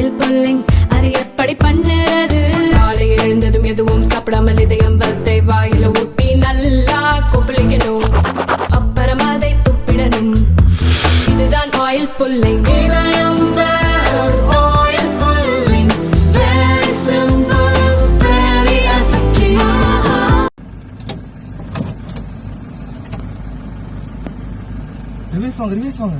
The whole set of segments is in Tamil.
ஆயில் புல்லிங் அது எப்படி பண்ணுறது? காலையில் எழுந்ததும் எதுவும் சாப்பிடாமல் இதயம் வளத்தை வாயில ஊத்தி நல்லா கொப்பளிக்கணும், அப்புறம் அதை துப்பிடணும். இதுதான் ஆயில் புல்லிங். ரிவர்ஸ் வாங்க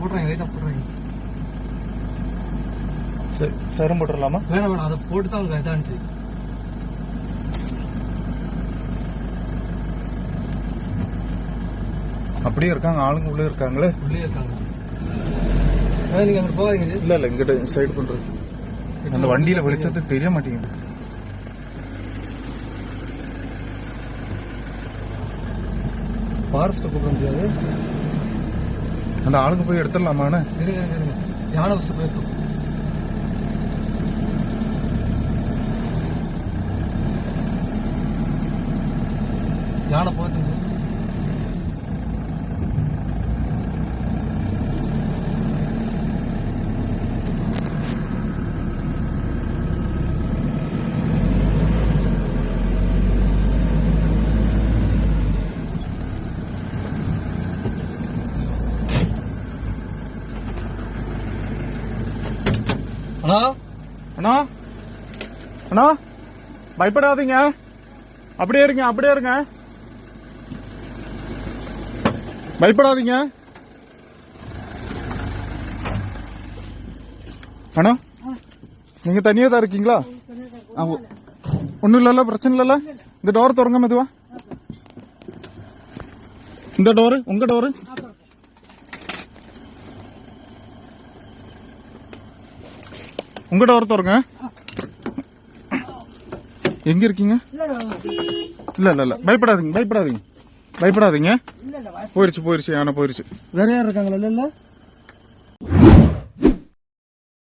போட்டுறாங்க லைட்டா போட்டுறாங்க. சரம் போட்டுடலாமா? வேணாம் அதை போட்டு தான் அவங்க இதானுச்சு. அப்படியே இருக்காங்க, ஆளுங்க உள்ளே இருக்காங்களே. உள்ளே இருக்காங்க. நீங்க அங்க போகாதீங்க. இல்ல இங்கிட்ட சைடு பண்றது. அந்த வண்டியில வெளிச்சத்து தெரிய மாட்டேங்குது. ஃபாரஸ்ட் கூப்பிட முடியாது. அந்த ஆளுங்க போய் எடுத்துடலாமாண்ணே? இருங்க யானை வசதி போயிருக்கோம். யானை போயிட்டு அண்ணா அண்ணா பயப்படாதீங்க, அப்படியே இருங்க பயப்படாதீங்க. அண்ணா நீங்க தனியா தான் இருக்கீங்களா? ஒன்னும் இல்லல்ல, பிரச்சனை இல்லல்ல. இந்த டோர் திறங்க மெதுவா. இந்த டோரு உங்க டோரு. உங்க டோர் திறங்க. எங்க இருக்கீங்க? இல்ல பயப்படாதீங்க. போயிருச்சு யானை போயிருச்சு. வேற யார் இருக்காங்களா? இல்ல